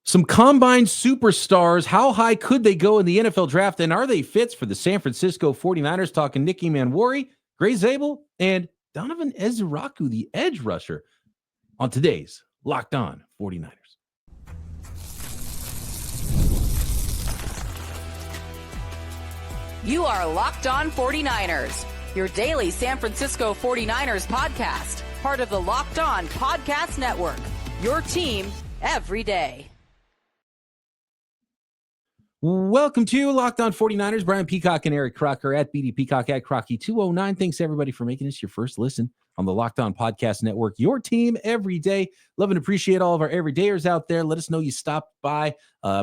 Some combine superstars. How high could they go in the NFL draft? And are they fits for the San Francisco 49ers? Talking Nick Emmanwori, Gray Zabel, and Donovan Ezeiruaku, the edge rusher, on today's Locked On 49ers. You are Locked On 49ers, your daily San Francisco 49ers podcast, part of the Locked On Podcast Network, your team every day. Welcome to Locked On 49ers. Brian Peacock and Eric Crocker at BD Peacock at Crocky209. Thanks, everybody, for making this your first listen on the Locked On Podcast Network, your team every day. Love and appreciate all of our everydayers out there. Let us know you stopped by.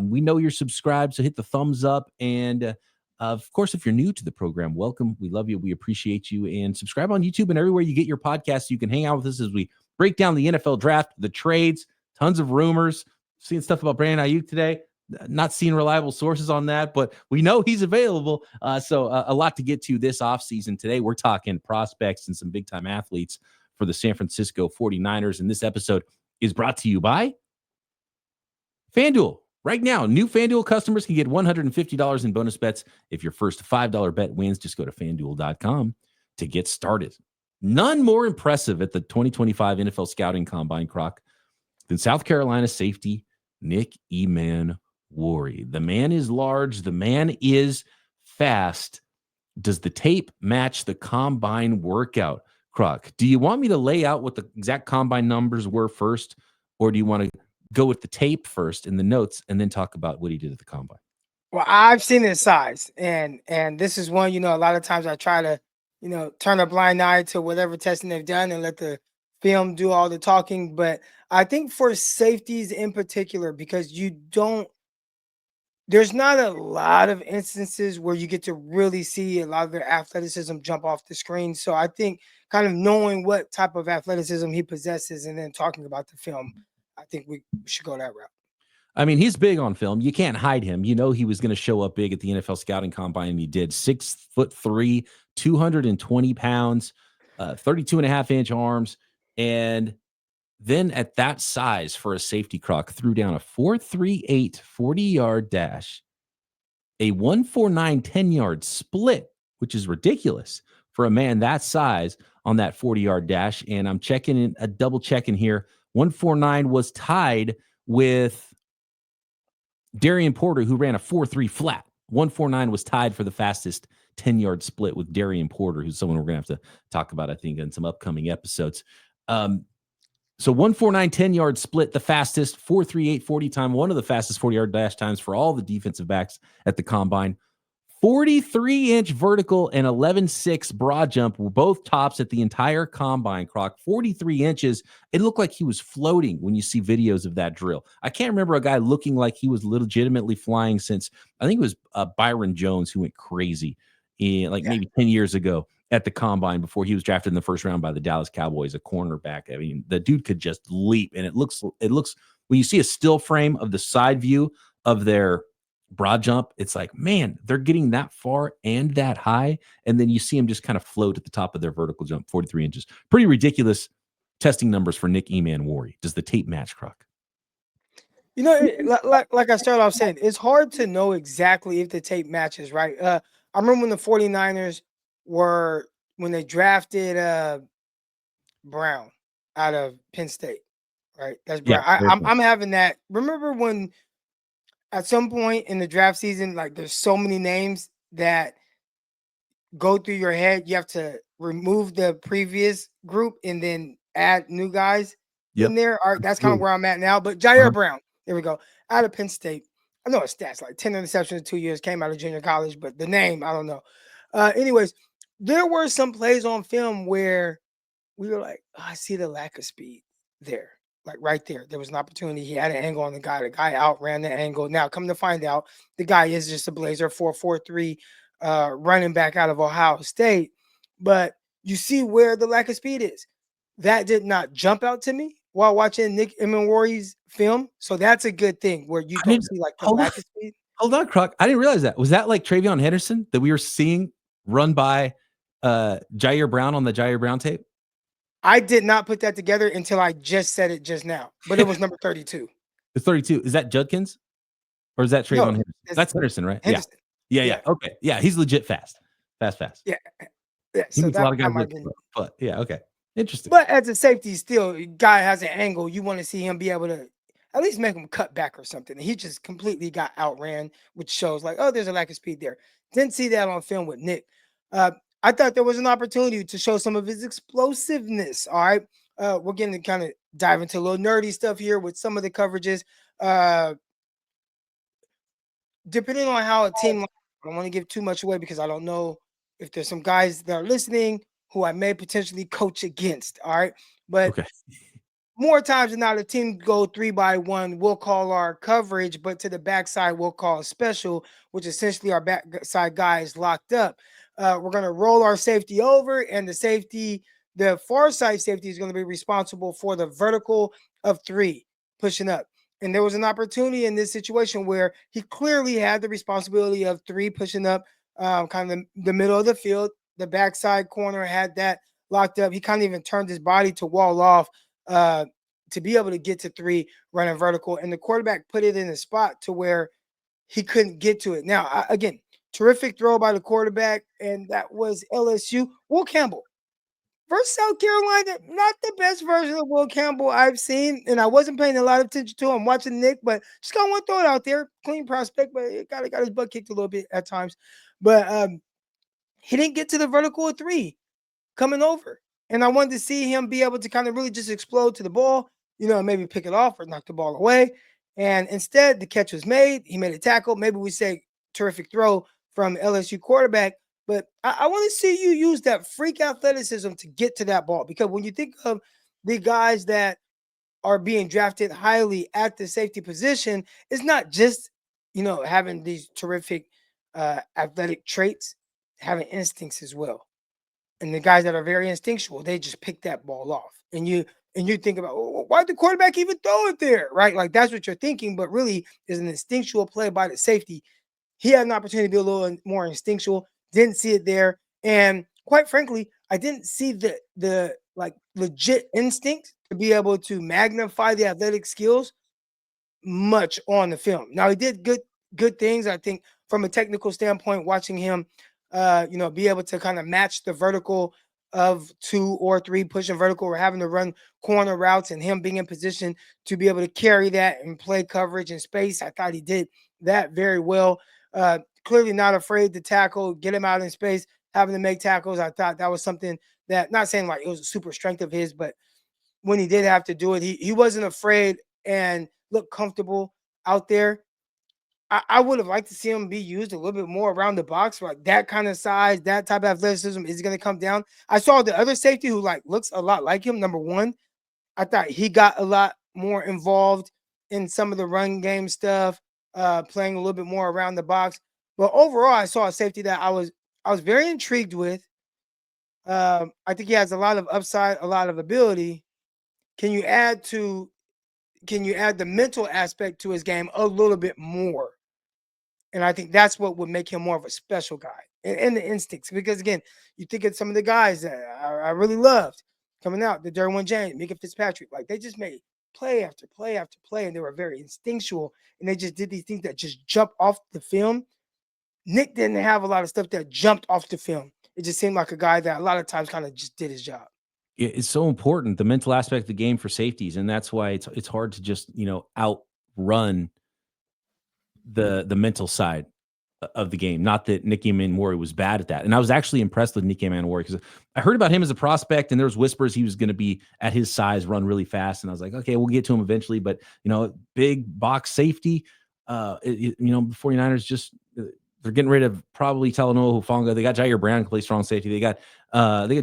We know you're subscribed, so hit the thumbs up. And, of course, if you're new to the program, welcome. We love you. We appreciate you. And subscribe on YouTube and everywhere you get your podcasts so you can hang out with us as we break down the NFL draft, the trades, tons of rumors. Seeing stuff about Brandon Ayuk today. Not seeing reliable sources on that, but we know he's available. So a lot to get to this offseason. Today, we're talking prospects and some big-time athletes for the San Francisco 49ers. And this episode is brought to you by FanDuel. Right now, new FanDuel customers can get $150 in bonus bets if your first $5 bet wins. Just go to FanDuel.com to get started. None more impressive at the 2025 NFL Scouting Combine, Croc, than South Carolina safety Nick Emmanwori. The man is large. The man is fast. Does the tape match the combine workout? Croc, do you want me to lay out what the exact combine numbers were first, or do you want to go with the tape first in the notes and then talk about what he did at the combine? Well, I've seen his size, and this is one, a lot of times I try to, turn a blind eye to whatever testing they've done and let the film do all the talking. But I think for safeties in particular, because there's not a lot of instances where you get to really see a lot of their athleticism jump off the screen. So I think kind of knowing what type of athleticism he possesses and then talking about the film, I think we should go that route. I mean, he's big on film. You can't hide him. You know he was going to show up big at the NFL Scouting Combine, and he did. 6'3", 220 pounds, 32.5-inch arms. And then at that size for a safety, Croc, threw down a 4.38 40-yard dash, a 1.49 10-yard split, which is ridiculous for a man that size on that 40-yard dash. And I'm double checking here. 1.49 was tied with Darian Porter, who ran a 4.3 flat. 1.49 was tied for the fastest 10-yard split with Darian Porter, who's someone we're going to have to talk about, I think, in some upcoming episodes. So 1.49 10-yard split, the fastest, 4.38 40 time, one of the fastest 40-yard dash times for all the defensive backs at the combine. 43-inch vertical and 11.6 broad jump were both tops at the entire combine, Croc. 43 inches. It looked like he was floating when you see videos of that drill. I can't remember a guy looking like he was legitimately flying since, I think it was Byron Jones, who went crazy maybe 10 years ago at the combine before he was drafted in the first round by the Dallas Cowboys, a cornerback. I mean, the dude could just leap, and it looks when you see a still frame of the side view of their broad jump, it's like, man, they're getting that far and that high, and then you see him just kind of float at the top of their vertical jump, 43 inches. Pretty ridiculous testing numbers for Nick Emmanwori. Does the tape match, Croc? Like I started off saying, it's hard to know exactly if the tape matches, right? I remember when the 49ers when they drafted Brown out of Penn State, right? That's Brown. Yeah, I'm having that. Remember when at some point in the draft season, like there's so many names that go through your head, you have to remove the previous group and then add new guys in there. All right, that's kind of where I'm at now. But Jair Brown, there we go, out of Penn State. I know his stats, like 10 interceptions in 2 years, came out of junior college, but the name, I don't know. Anyways, there were some plays on film where we were like, I see the lack of speed there. Like right there. There was an opportunity. He had an angle on the guy. The guy outran the angle. Now, come to find out, the guy is just a Blazer 4.43 running back out of Ohio State. But you see where the lack of speed is. That did not jump out to me while watching Nick Emmanwori's film. So that's a good thing where you don't see like the lack of speed. Hold on, Croc. I didn't realize that. Was that like Travion Henderson that we were seeing run by Jair Brown on the Jair Brown tape? I did not put that together until I just said it just now, but it was number 32. The 32. Is that Judkins? Or is that Trayvon Henderson? That's Henderson, right? Henderson. Yeah. Okay. Yeah, he's legit fast. Fast. Yeah. He So makes a lot of guys might look, but yeah, okay. Interesting. But as a safety, still, guy has an angle. You want to see him be able to at least make him cut back or something. He just completely got outran, which shows like, oh, there's a lack of speed there. Didn't see that on film with Nick. I thought there was an opportunity to show some of his explosiveness. All right. We're getting to kind of dive into a little nerdy stuff here with some of the coverages. Depending on how a team, I don't want to give too much away because I don't know if there's some guys that are listening who I may potentially coach against. All right. But okay. More times than not, a team go 3-by-1, we'll call our coverage, but to the backside, we'll call a special, which essentially our backside guy is locked up. We're going to roll our safety over, and the far side safety is going to be responsible for the vertical of 3 pushing up. And there was an opportunity in this situation where he clearly had the responsibility of 3 pushing up, kind of the middle of the field. The backside corner had that locked up. He kind of even turned his body to wall off to be able to get to 3 running vertical. And the quarterback put it in a spot to where he couldn't get to it. Now, again, terrific throw by the quarterback, and that was LSU. Will Campbell. Versus South Carolina, not the best version of Will Campbell I've seen, and I wasn't paying a lot of attention to him. Watching Nick, but just got one throw it out there. Clean prospect, but it got his butt kicked a little bit at times. But he didn't get to the vertical of 3 coming over. And I wanted to see him be able to kind of really just explode to the ball, maybe pick it off or knock the ball away. And instead, the catch was made. He made a tackle. Maybe we say terrific throw from LSU quarterback. But I want to see you use that freak athleticism to get to that ball. Because when you think of the guys that are being drafted highly at the safety position, it's not just, having these terrific athletic traits, having instincts as well. And the guys that are very instinctual, they just pick that ball off. And you think about, why'd the quarterback even throw it there, right? Like that's what you're thinking, but really is an instinctual play by the safety. He had an opportunity to be a little more instinctual, didn't see it there. And quite frankly, I didn't see the like legit instinct to be able to magnify the athletic skills much on the film. Now he did good things, I think, from a technical standpoint, watching him be able to kind of match the vertical of 2 or 3 pushing vertical or having to run corner routes and him being in position to be able to carry that and play coverage and space. I thought he did that very well. Clearly not afraid to tackle, get him out in space, having to make tackles. I thought that was something that, not saying like it was a super strength of his, but when he did have to do it, he wasn't afraid and looked comfortable out there. I would have liked to see him be used a little bit more around the box, like that kind of size, that type of athleticism is going to come down. I saw the other safety who looks a lot like him. Number 1, I thought he got a lot more involved in some of the run game stuff, playing a little bit more around the box. But overall, I saw a safety that I was very intrigued with. I think he has a lot of upside, a lot of ability. Can you add the mental aspect to his game a little bit more? And I think that's what would make him more of a special guy and the instincts. Because, again, you think of some of the guys that I really loved coming out, the Derwin James, Mika Fitzpatrick. Like, they just made play after play after play, and they were very instinctual. And they just did these things that just jump off the film. Nick didn't have a lot of stuff that jumped off the film. It just seemed like a guy that a lot of times kind of just did his job. It's so important, the mental aspect of the game for safeties. And that's why it's hard to just, outrun the mental side of the game. Not that Nick Emmanwori was bad at that. And I was actually impressed with Nick Emmanwori because I heard about him as a prospect and there was whispers he was going to be at his size, run really fast. And I was like, okay, we'll get to him eventually. But, big box safety, the 49ers just, they're getting rid of probably Talanoa Hufanga. They got Jair Brown to play strong safety. They got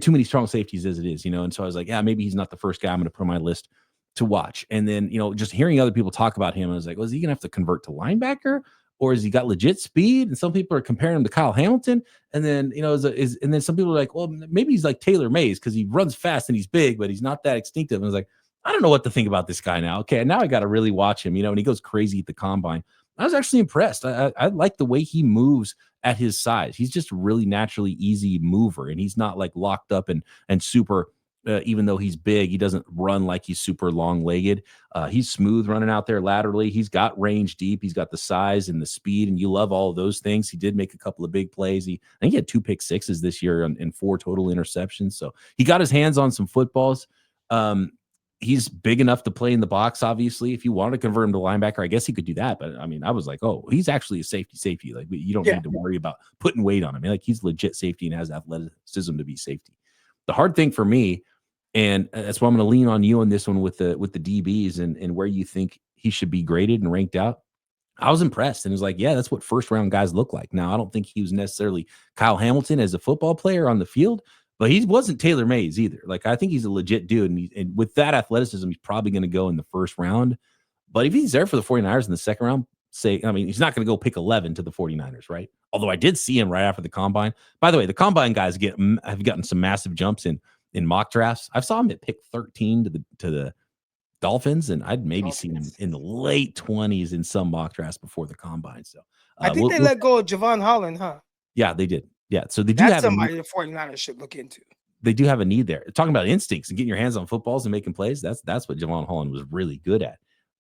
too many strong safeties as it is, and so I was like, yeah, maybe he's not the first guy I'm going to put on my list to watch. And then, just hearing other people talk about him, I was like, well, is he going to have to convert to linebacker or has he got legit speed? And some people are comparing him to Kyle Hamilton. And then, and then some people are like, well, maybe he's like Taylor Mays because he runs fast and he's big, but he's not that instinctive. And I was like, I don't know what to think about this guy now. Okay. Now I got to really watch him, and he goes crazy at the combine. I was actually impressed. I like the way he moves at his size. He's just really naturally easy mover, and he's not like locked up and super even though he's big, he doesn't run like he's super long-legged. He's smooth running out there laterally. He's got range deep. He's got the size and the speed, and you love all of those things. He did make a couple of big plays. I think he had 2 pick sixes this year and 4 total interceptions. So he got his hands on some footballs. He's big enough to play in the box, obviously. If you want to convert him to linebacker, I guess he could do that. But, I mean, I was like, oh, he's actually a safety. Like, you don't need to worry about putting weight on him. Like, he's legit safety and has athleticism to be safety. The hard thing for me, and that's why I'm going to lean on you on this one with the DBs and where you think he should be graded and ranked out. I was impressed and was like, yeah, that's what first-round guys look like. Now, I don't think he was necessarily Kyle Hamilton as a football player on the field, but he wasn't Taylor Mays either. Like, I think he's a legit dude. And with that athleticism, he's probably going to go in the first round. But if he's there for the 49ers in the second round, he's not going to go pick 11 to the 49ers, right? Although I did see him right after the combine. By the way, the combine guys have gotten some massive jumps in mock drafts. I saw him at pick 13 to the Dolphins, and I'd maybe seen him in the late 20s in some mock drafts before the combine. So I think they let go of Javon Holland, huh? Yeah, they did. Yeah, so they do That's have somebody the 49ers should look into. They do have a need there. Talking about instincts and getting your hands on footballs and making plays, that's what Javon Holland was really good at.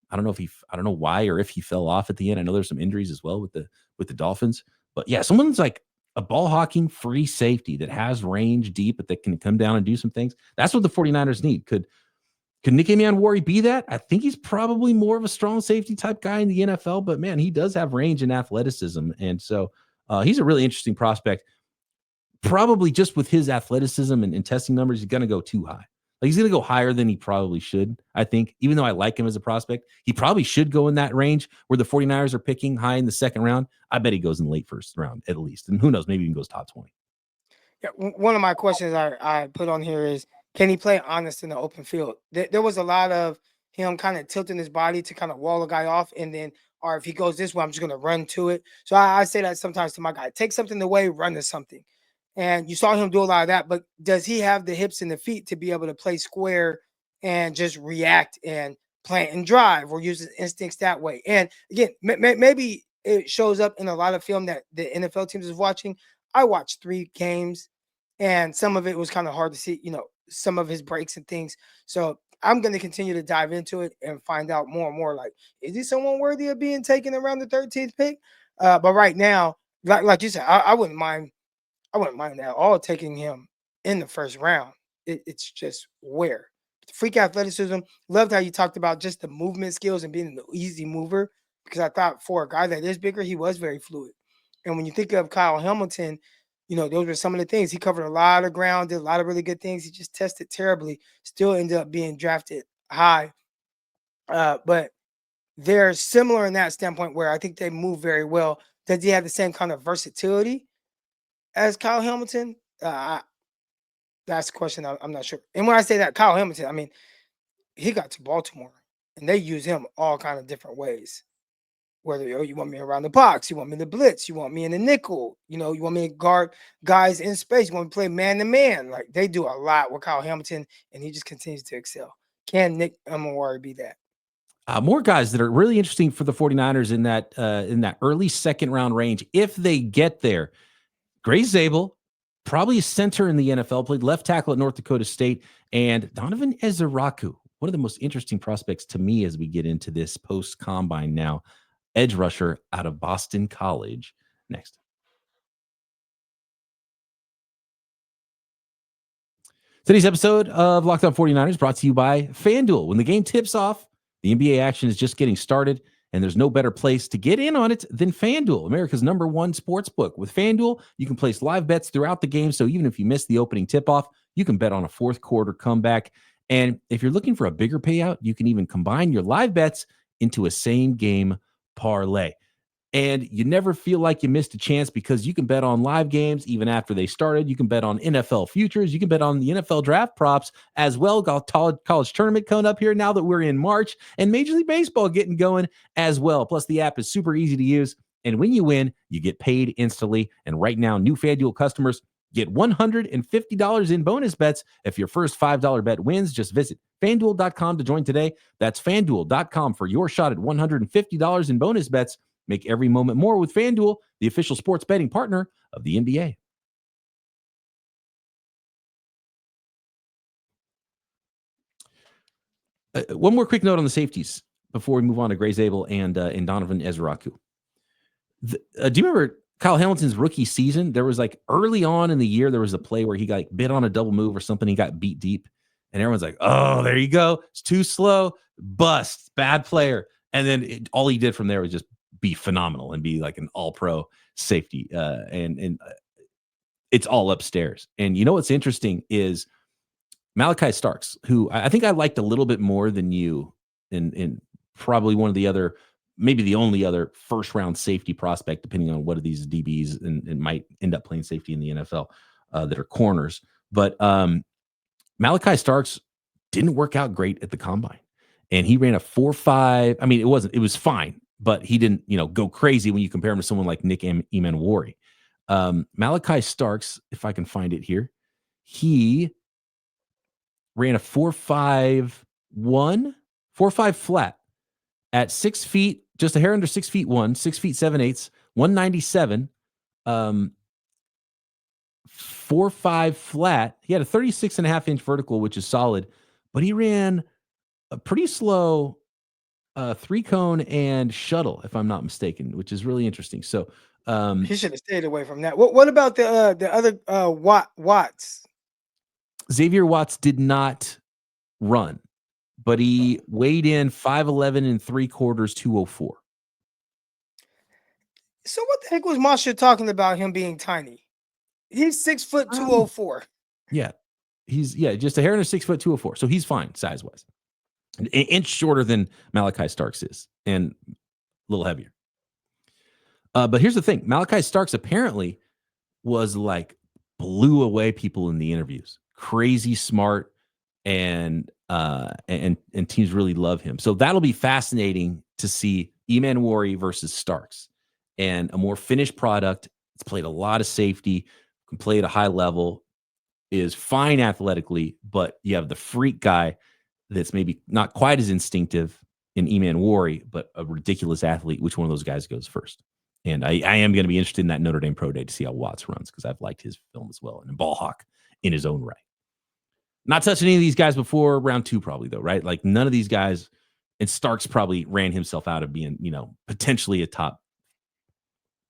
I don't know why or if he fell off at the end. I know there's some injuries as well with the Dolphins, but yeah, someone's like a ball hawking free safety that has range deep, but that can come down and do some things. That's what the 49ers need. Could Nick Emmanwori be that? I think he's probably more of a strong safety type guy in the NFL, but man, he does have range and athleticism. And so he's a really interesting prospect. Probably just with his athleticism and testing numbers, he's going to go too high. Like, he's going to go higher than he probably should, I think. Even though I like him as a prospect, he probably should go in that range where the 49ers are picking high in the second round. I bet he goes in the late first round at least. And who knows, maybe even goes top 20. Yeah, one of my questions I put on here is, can he play honest in the open field? There was a lot of him kind of tilting his body to kind of wall a guy off, and then, or if he goes this way, I'm just going to run to it. So I say that sometimes to my guy, take something away, run to something. And you saw him do a lot of that, but does he have the hips and the feet to be able to play square and just react and plant and drive, or use his instincts that way? And again, maybe it shows up in a lot of film that the NFL teams is watching. I watched 3 games, and some of it was kind of hard to see, some of his breaks and things. So I'm going to continue to dive into it and find out more and more. Like, is he someone worthy of being taken around the 13th pick? But right now, like you said, I wouldn't mind. I wouldn't mind at all taking him in the first round. It's just where. Freak athleticism. Loved how you talked about just the movement skills and being an easy mover, because I thought for a guy that is bigger, he was very fluid. And when you think of Kyle Hamilton, those were some of the things. He covered a lot of ground, did a lot of really good things. He just tested terribly, still ended up being drafted high. But they're similar in that standpoint where I think they move very well. Does he have the same kind of versatility as Kyle Hamilton? That's a question I'm not sure. And when I say that, Kyle Hamilton, I mean, he got to Baltimore, and they use him all kind of different ways. Whether you want me around the box, you want me to blitz, you want me in the nickel, you want me to guard guys in space, you want me to play man-to-man. Like, they do a lot with Kyle Hamilton, and he just continues to excel. Can Nick Emmanwori be that? More guys that are really interesting for the 49ers in that early second round range, if they get there. Gray Zabel, probably a center in the NFL, played left tackle at North Dakota State, and Donovan Ezeiruaku, one of the most interesting prospects to me as we get into this post-combine now, edge rusher out of Boston College. Next. Today's episode of Locked On 49ers brought to you by FanDuel. When the game tips off, the NBA action is just getting started, and there's no better place to get in on it than FanDuel, America's #1 sports book. With FanDuel, you can place live bets throughout the game, so even if you miss the opening tip-off, you can bet on a fourth quarter comeback. And if you're looking for a bigger payout, you can even combine your live bets into a same-game parlay. And you never feel like you missed a chance because you can bet on live games even after they started. You can bet on NFL futures. You can bet on the NFL draft props as well. Got college tournament coming up here now that we're in March, and Major League Baseball getting going as well. Plus, the app is super easy to use. And when you win, you get paid instantly. And right now, new FanDuel customers get $150 in bonus bets if your first $5 bet wins. Just visit FanDuel.com to join today. That's FanDuel.com for your shot at $150 in bonus bets. Make every moment more with FanDuel, the official sports betting partner of the NBA. One more quick note on the safeties before we move on to Gray Zabel and Donovan Ezeiruaku. Do you remember Kyle Hamilton's rookie season? There was like early on in the year, there was a play where he got bit on a double move or something. He got beat deep. And everyone's like, oh, there you go. It's too slow. Bust. Bad player. And then all he did from there was just be phenomenal and be like an all-pro safety. And it's all upstairs. And you know what's interesting is Malachi Starks, who I think I liked a little bit more than you in probably one of the other, maybe the only other first-round safety prospect, depending on what of these DBs and might end up playing safety in the NFL that are corners. But Malachi Starks didn't work out great at the combine. And he ran a 4.5. I mean, it was fine, but he didn't, go crazy when you compare him to someone like Nick Emmanwori. Malachi Starks, if I can find it here, he ran a 4.5 flat at 6 feet, just a hair under 6 feet 6 feet 7/8, 197. 4.5 flat. He had a 36.5-inch vertical, which is solid, but he ran a pretty slow 3-cone and shuttle, if I'm not mistaken, which is really interesting. So he should have stayed away from that. What about the other Watts? Xavier Watts did not run, but he weighed in 5'11 3/4, 204. So what the heck was Masha talking about him being tiny? He's 6 foot 204. Yeah. He's just a hair under 6 foot 204. So he's fine size-wise. An inch shorter than Malachi Starks is and a little heavier. But here's the thing. Malachi Starks apparently was like blew away people in the interviews. Crazy smart and teams really love him. So that'll be fascinating to see Emmanwori versus Starks and a more finished product. It's played a lot of safety, can play at a high level, is fine athletically, but you have the freak guy that's maybe not quite as instinctive in Emmanwori, but a ridiculous athlete. Which one of those guys goes first? And I am going to be interested in that Notre Dame Pro Day to see how Watts runs because I've liked his film as well. And Ball Hawk in his own right. Not touching any of these guys before round 2 probably, though, right? Like none of these guys, and Starks probably ran himself out of being, potentially a top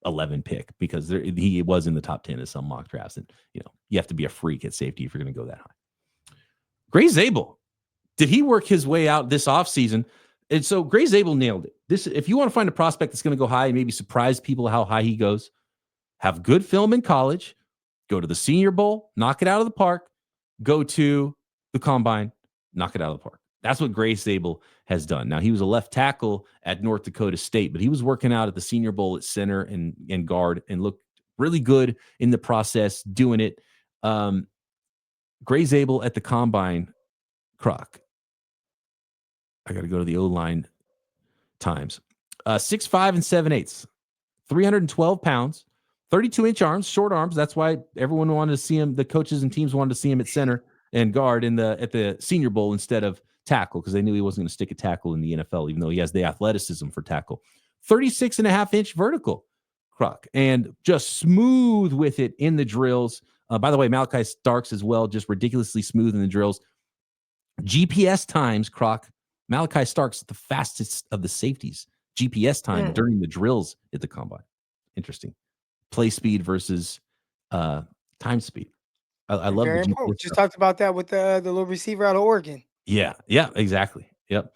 11 pick because he was in the top 10 of some mock drafts. And, you have to be a freak at safety if you're going to go that high. Gray Zabel, did he work his way out this offseason? And so Gray Zabel nailed it. If you want to find a prospect that's going to go high and maybe surprise people how high he goes, have good film in college, go to the Senior Bowl, knock it out of the park, go to the Combine, knock it out of the park. That's what Gray Zabel has done. Now, he was a left tackle at North Dakota State, but he was working out at the Senior Bowl at center and guard and looked really good in the process doing it. Gray Zabel at the Combine, Croc. I got to go to the O-line times. 6'5 7/8, 312 pounds, 32-inch arms, short arms. That's why everyone wanted to see him. The coaches and teams wanted to see him at center and guard at the Senior Bowl instead of tackle because they knew he wasn't going to stick a tackle in the NFL, even though he has the athleticism for tackle. 36.5-inch vertical, Croc, and just smooth with it in the drills. By the way, Malachi Starks as well, just ridiculously smooth in the drills. GPS times, Croc. Malachi Starks, the fastest of the safeties. GPS time during the drills at the Combine. Interesting. Play speed versus time speed. I love the GPS. Just talked about that with the little receiver out of Oregon. Yeah, exactly. Yep.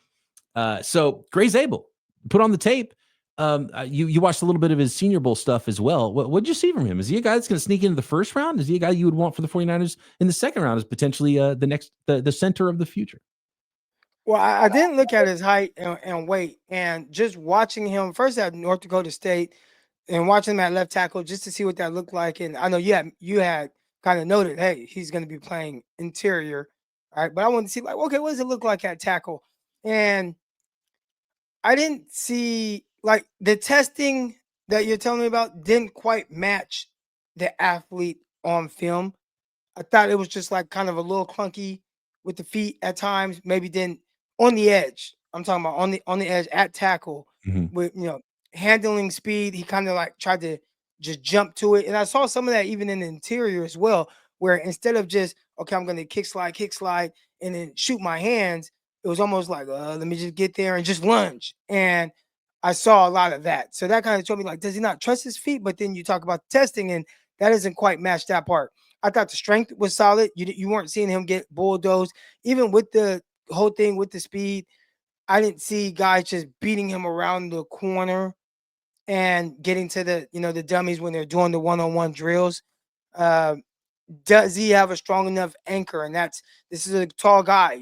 So Gray Zabel, put on the tape. You watched a little bit of his Senior Bowl stuff as well. What did you see from him? Is he a guy that's going to sneak into the first round? Is he a guy you would want for the 49ers in the second round as potentially the center of the future? Well, I didn't look at his height and weight, and just watching him first at North Dakota State and watching him at left tackle just to see what that looked like. And I know you had kind of noted, hey, he's going to be playing interior, all right? But I wanted to see, like, okay, what does it look like at tackle? And I didn't see, like, the testing that you're telling me about didn't quite match the athlete on film. I thought it was just like kind of a little clunky with the feet at times, maybe didn't. On the edge, I'm talking about on the edge at tackle with handling speed. He kind of like tried to just jump to it, and I saw some of that even in the interior as well, where instead of just I'm going to kick slide, and then shoot my hands, it was almost like, let me just get there and just lunge. And I saw a lot of that. So that kind of told me, like, does he not trust his feet? But then you talk about the testing, and that doesn't quite match that part. I thought the strength was solid. You weren't seeing him get bulldozed, even with the whole thing with the speed. I didn't see guys just beating him around the corner and getting to the dummies when they're doing the one-on-one drills. Uh, does he have a strong enough anchor? And this is a tall guy.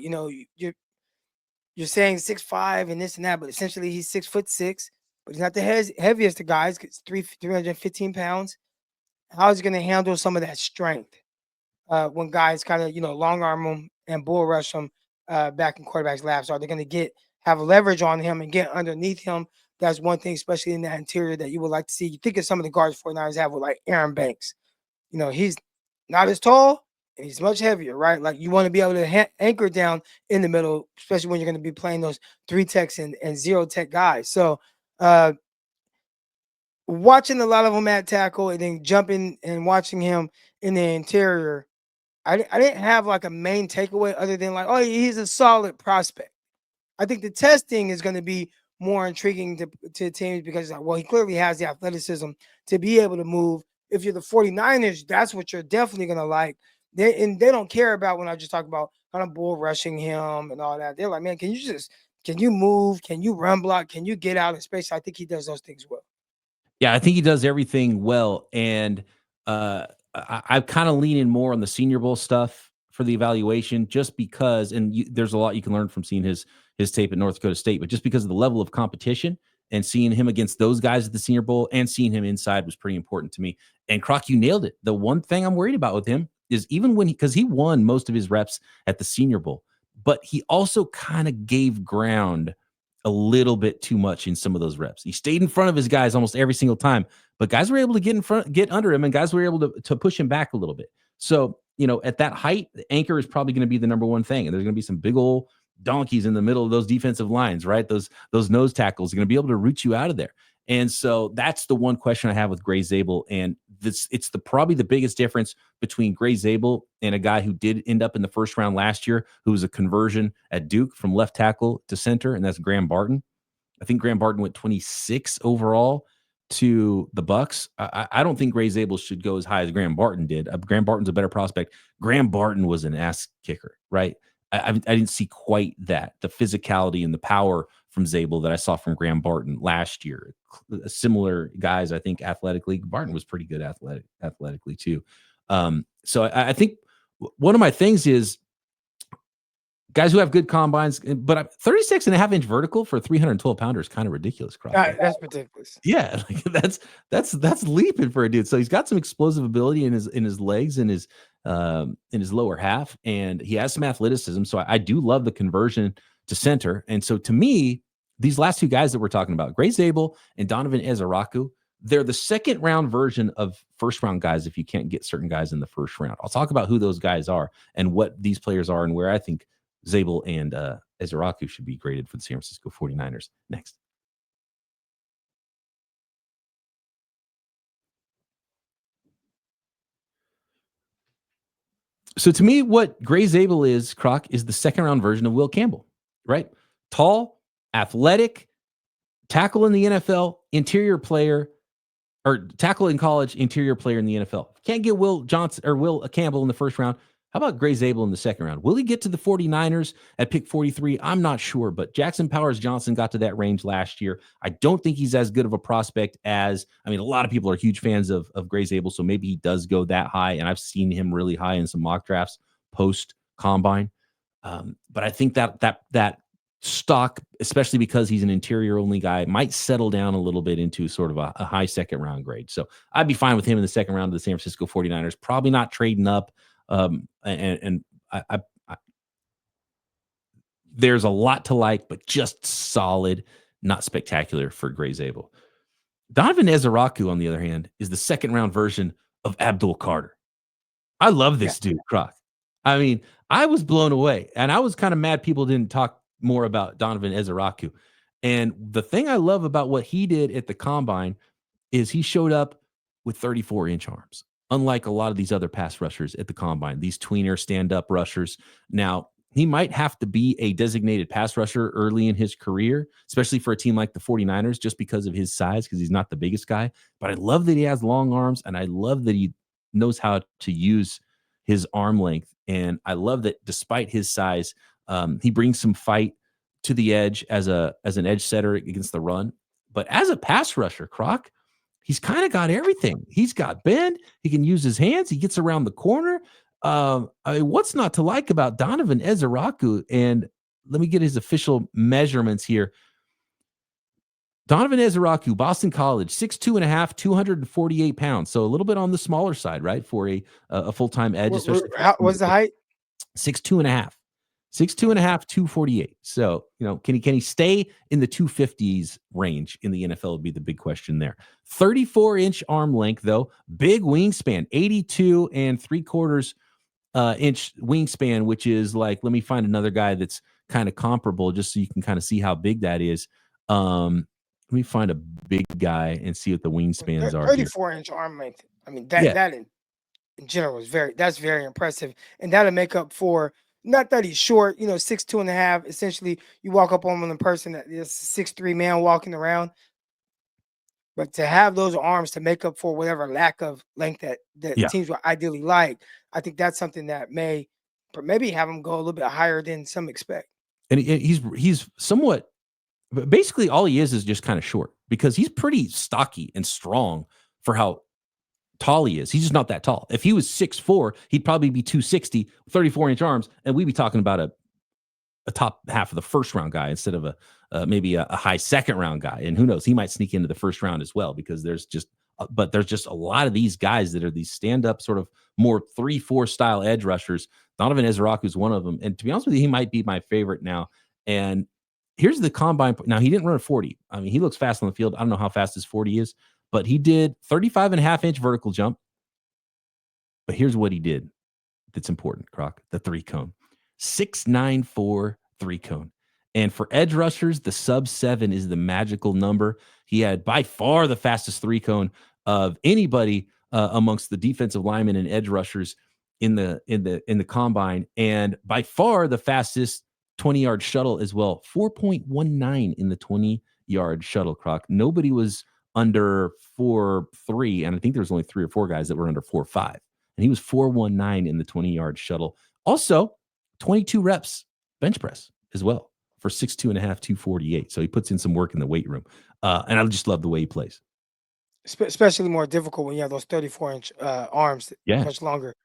You're saying 6'5" and this and that, but essentially he's 6'6", but he's not the heaviest of guys. It's 315 pounds. How is he going to handle some of that strength when guys kind of long arm him and bull rush him back in quarterback's laps? Are they going to have leverage on him and get underneath him? That's one thing, especially in that interior, that you would like to see. You think of some of the guards 49ers have with like Aaron Banks. He's not as tall and he's much heavier, right? Like you want to be able to anchor down in the middle, especially when you're going to be playing those 3 techs and 0 tech guys. So watching a lot of them at tackle and then jumping and watching him in the interior, I didn't have like a main takeaway other than like, oh, he's a solid prospect. I think the testing is going to be more intriguing to teams because, well, he clearly has the athleticism to be able to move. If you're the 49ers, that's what you're definitely going to like. They don't care about when I just talk about kind of bull rushing him and all that. They're like, man, can you move? Can you run block? Can you get out in space? I think he does those things well. Yeah, I think he does everything well. And I'm kind of leaning more on the Senior Bowl stuff for the evaluation just because, and there's a lot you can learn from seeing his tape at North Dakota State, but just because of the level of competition and seeing him against those guys at the Senior Bowl and seeing him inside was pretty important to me. And Croc, you nailed it. The one thing I'm worried about with him is even because he won most of his reps at the Senior Bowl, but he also kind of gave ground a little bit too much in some of those reps. He stayed in front of his guys almost every single time, but guys were able to get under him, and guys were able to push him back a little bit. So, at that height, the anchor is probably going to be the number one thing. And there's going to be some big old donkeys in the middle of those defensive lines, right? Those nose tackles are going to be able to root you out of there. And so that's the one question I have with Gray Zabel. And it's probably the biggest difference between Gray Zabel and a guy who did end up in the first round last year, who was a conversion at Duke from left tackle to center, and that's Graham Barton. I think Graham Barton went 26 overall to the Bucks. I don't think Gray Zabel should go as high as Graham Barton did. Graham Barton's a better prospect. Graham Barton was an ass kicker, right? I didn't see quite that, the physicality and the power from Zabel that I saw from Graham Barton last year. Similar guys, I think, athletically. Barton was pretty good athletically too. So I think one of my things is guys who have good combines, but 36.5-inch vertical for a 312-pounder is kind of ridiculous. That's ridiculous. Yeah, like that's leaping for a dude. So he's got some explosive ability in his legs and his lower half, and he has some athleticism. So I do love the conversion to center. And so to me, these last two guys that we're talking about, Gray Zabel and Donovan Ezeiruaku, they're the second round version of first round guys if you can't get certain guys in the first round. I'll talk about who those guys are and what these players are and where I think Zabel and Ezeiruaku should be graded for the San Francisco 49ers next. So to me, what Gray Zabel is, Croc, is the second round version of Will Campbell, right? Tall, athletic, tackle in the NFL, interior player, or tackle in college, interior player in the NFL. Can't get Will Campbell in the first round. How about Gray Zabel in the second round? Will he get to the 49ers at pick 43? I'm not sure, but Jackson Powers Johnson got to that range last year. I don't think he's as good of a prospect as, a lot of people are huge fans of Gray Zabel, so maybe he does go that high, and I've seen him really high in some mock drafts post-combine. But I think that stock, especially because he's an interior-only guy, might settle down a little bit into sort of a high second-round grade. So I'd be fine with him in the second round of the San Francisco 49ers, probably not trading up. There's a lot to like, but just solid, not spectacular for Gray Zabel. Donovan Ezeiruaku, on the other hand, is the second round version of Abdul Carter. I love this dude, Croc. I was blown away, and I was kind of mad people didn't talk more about Donovan Ezeiruaku. And the thing I love about what he did at the combine is he showed up with 34-inch arms. Unlike a lot of these other pass rushers at the combine, these tweener stand-up rushers. Now, he might have to be a designated pass rusher early in his career, especially for a team like the 49ers, just because of his size, because he's not the biggest guy. But I love that he has long arms, and I love that he knows how to use his arm length. And I love that despite his size, he brings some fight to the edge as an edge setter against the run. But as a pass rusher, Croc, he's kind of got everything. He's got bend. He can use his hands. He gets around the corner. I mean, what's not to like about Donovan Ezeiruaku? And let me get his official measurements here. Donovan Ezeiruaku, Boston College, 6'2.5", 248 pounds. So a little bit on the smaller side, right? For a full-time edge. What's the height? 6'2.5". 6'2.5", 248. So, can he stay in the 250s range in the NFL would be the big question there. 34-inch arm length, though. Big wingspan, 82 3/4 inch wingspan, which is like, let me find another guy that's kind of comparable just so you can kind of see how big that is. Let me find a big guy and see what the wingspans are. 34-inch arm length. I mean, that in general is very impressive. And that'll make up for, not that he's short, 6'2.5". Essentially, you walk up on a person that is a 6'3" man walking around. But to have those arms to make up for whatever lack of length that teams would ideally like, I think that's something that maybe have him go a little bit higher than some expect. And he's somewhat, basically all he is just kind of short, because he's pretty stocky and strong for how tall he is. He's just not that tall. If he was 6'4", he'd probably be 260, 34-inch arms, and we'd be talking about a top half of the first round guy instead of maybe a high second round guy. And who knows, he might sneak into the first round as well, because there's just a lot of these guys that are these stand-up sort of more 3-4 style edge rushers. Donovan Ezeiruaku is one of them. And to be honest with you, he might be my favorite now. And here's the combine. Now, he didn't run a 40. I mean, he looks fast on the field. I don't know how fast his 40 is, but he did 35.5-inch vertical jump. But here's what he did that's important, Croc, the 3-cone. 6.94 3-cone. And for edge rushers, the sub-7 is the magical number. He had by far the fastest 3-cone of anybody amongst the defensive linemen and edge rushers in the combine, and by far the fastest 20-yard shuttle as well. 4.19 in the 20-yard shuttle, Croc. Nobody was under 4.3, and I think there was only 3 or 4 guys that were under 4.5, and he was 4.19 in the 20-yard shuttle. Also, 22 reps bench press as well for 6'2.5", 248. So he puts in some work in the weight room. And I just love the way he plays. Especially more difficult when you have those 34-inch arms, much longer.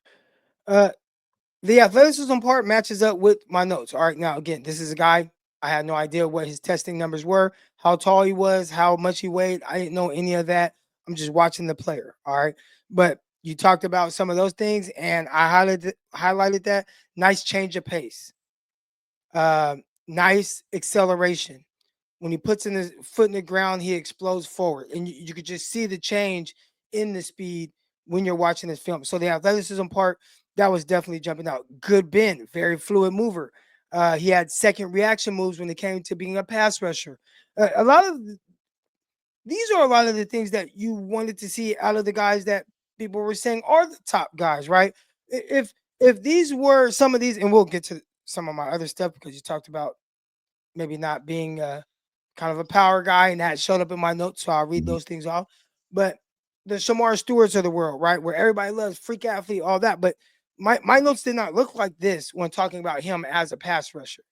The athleticism part matches up with my notes. All right, now, again, this is a guy, I had no idea what his testing numbers were, how tall he was, how much he weighed. I didn't know any of that. I'm just watching the player, all right? But you talked about some of those things, and I highlighted that. Nice change of pace. Nice acceleration. When he puts in his foot in the ground, he explodes forward. And you could just see the change in the speed when you're watching this film. So the athleticism part, that was definitely jumping out. Good bend, very fluid mover. He had second reaction moves when it came to being a pass rusher. These are a lot of the things that you wanted to see out of the guys that people were saying are the top guys, right? If these were some of these, and we'll get to some of my other stuff because you talked about maybe not being kind of a power guy, and that showed up in my notes, so I'll read those things off. But the Shamar Stewarts of the world, right, where everybody loves freak athlete, all that. But my notes did not look like this when talking about him as a pass rusher,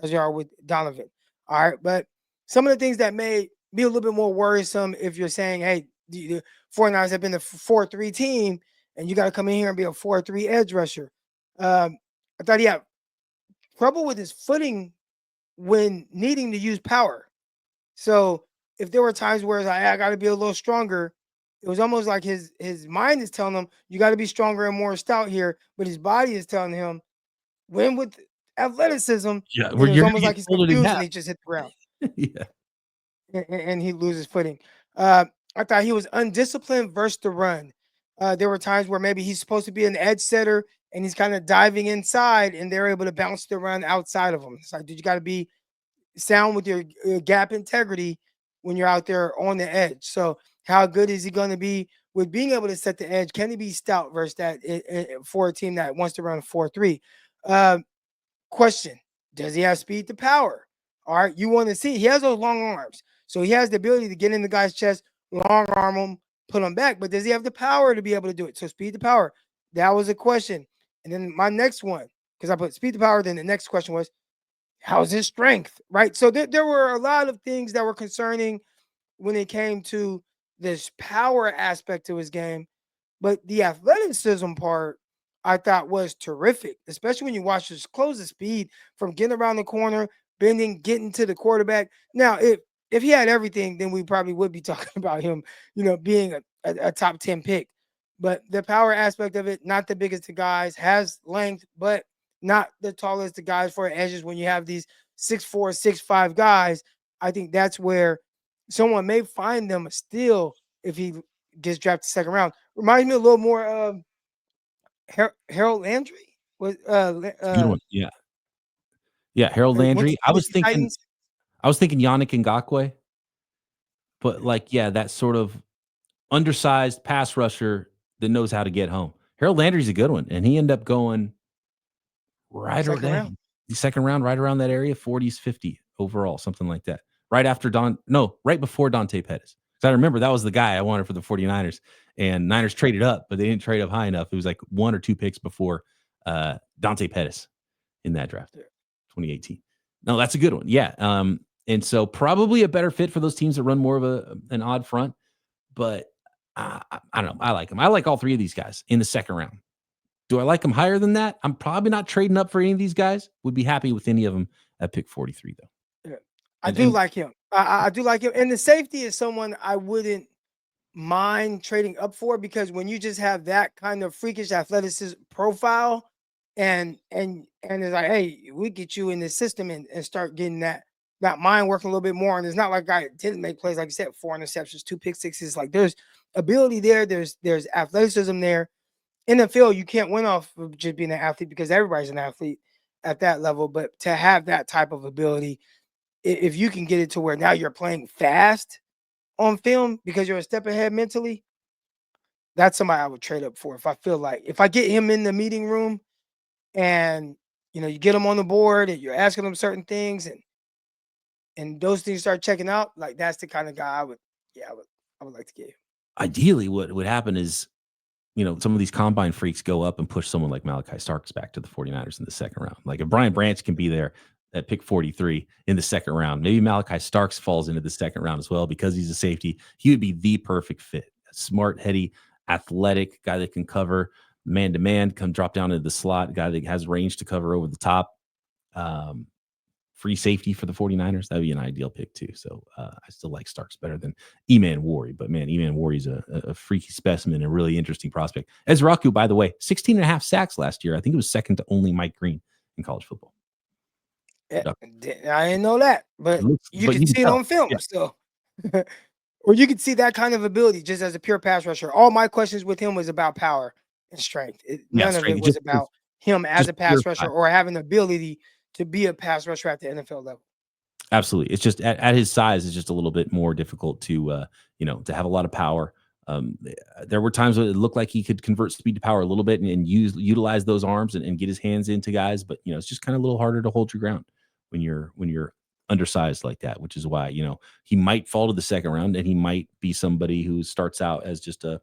as you are with Donovan. All right, but some of the things that may be a little bit more worrisome if you're saying, hey, the 49ers have been a 4-3 team, and you got to come in here and be a 4-3 edge rusher. I thought he had trouble with his footing when needing to use power. So if there were times where it's like, I got to be a little stronger, it was almost like his mind is telling him, you got to be stronger and more stout here, but his body is telling him, win with athleticism. Yeah, it was almost like he's confused and he just hit the ground. Yeah. And he loses footing. I thought he was undisciplined versus the run. There were times where maybe he's supposed to be an edge setter and he's kind of diving inside, and they're able to bounce the run outside of him. It's like, dude, you got to be sound with your gap integrity when you're out there on the edge. So how good is he going to be with being able to set the edge? Can he be stout versus that for a team that wants to run 4-3? question, does he have speed to power? All right, you want to see. He has those long arms. So he has the ability to get in the guy's chest, long arm him, put him back. But does he have the power to be able to do it? So speed to power. That was a question. And then my next one, because I put speed to power, then the next question was, how's his strength? Right? So there were a lot of things that were concerning when it came to this power aspect to his game. But the athleticism part, I thought was terrific, especially when you watch his close the speed from getting around the corner, bending, getting to the quarterback. Now, if he had everything, then we probably would be talking about him, being a top 10 pick. But the power aspect of it, not the biggest of guys, has length, but not the tallest of guys for edges. When you have these 6'4", 6'5" guys, I think that's where someone may find them a steal if he gets drafted second round. Reminds me a little more of Harold Landry. Was Good one. Yeah, Harold Landry. I was thinking Yannick Ngakoue, but that sort of undersized pass rusher that knows how to get home. Harold Landry's a good one, and he ended up going second round, right around that area, 40s, 50 overall, something like that. Right before Dante Pettis. Because I remember that was the guy I wanted for the 49ers, and Niners traded up, but they didn't trade up high enough. It was like 1 or 2 picks before Dante Pettis in that draft, 2018. No, that's a good one. Yeah. And so probably a better fit for those teams that run more of an odd front, but I don't know. I like them. I like all 3 of these guys in the second round. Do I like them higher than that? I'm probably not trading up for any of these guys. Would be happy with any of them at pick 43, though. Yeah. I do like him. I do like him. And the safety is someone I wouldn't mind trading up for, because when you just have that kind of freakish athleticism profile and it's like, hey, we get you in the system and start getting that mind working a little bit more. And it's not like I didn't make plays, like you said, 4 interceptions, 2 pick sixes. Like there's ability there. There's athleticism there. In the field, you can't win off of just being an athlete, because everybody's an athlete at that level. But to have that type of ability, if you can get it to where now you're playing fast on film because you're a step ahead mentally, that's somebody I would trade up for. If I feel like, if I get him in the meeting room and, you get him on the board and you're asking him certain things and those things start checking out, like that's the kind of guy I would like to get. Ideally, what would happen is, some of these combine freaks go up and push someone like Malachi Starks back to the 49ers in the second round. Like if Brian Branch can be there at pick 43 in the second round, maybe Malachi Starks falls into the second round as well, because he's a safety. He would be the perfect fit. A smart, heady, athletic guy that can cover man-to-man, come drop down into the slot, guy that has range to cover over the top. Free safety for the 49ers. That'd be an ideal pick too. So I still like Starks better than Emmanwori, but man, Emmanwori's a freaky specimen, a really interesting prospect. Ezeiruaku, by the way, 16.5 sacks last year. I think it was second to only Mike Green in college football. Yeah, I didn't know that, but you can see it on film. Yeah. So, or you can see that kind of ability just as a pure pass rusher. All my questions with him was about power and strength. None of it was about him as a pass rusher or having the ability to be a pass rusher at the NFL level. Absolutely. It's just at his size, it's just a little bit more difficult to, to have a lot of power. There were times when it looked like he could convert speed to power a little bit and utilize those arms and get his hands into guys. But, it's just kind of a little harder to hold your ground when you're undersized like that, which is why, he might fall to the second round and he might be somebody who starts out as just a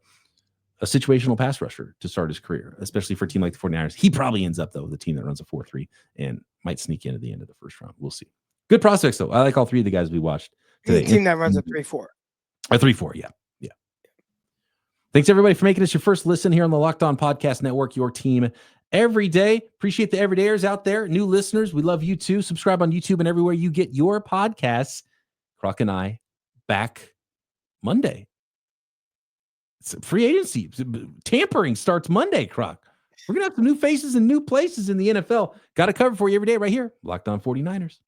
situational pass rusher to start his career, especially for a team like the 49ers. He probably ends up, though, with a team that runs a 4-3 and might sneak in at the end of the first round. We'll see. Good prospects, though. I like all 3 of the guys we watched today. A team that runs a 3-4. A 3-4, yeah. Thanks, everybody, for making us your first listen here on the Locked On Podcast Network, your team every day. Appreciate the everydayers out there. New listeners, we love you, too. Subscribe on YouTube and everywhere you get your podcasts. Croc and I back Monday. Free agency tampering starts Monday, Croc. We're going to have some new faces and new places in the NFL. Got to cover for you every day right here. Locked On 49ers.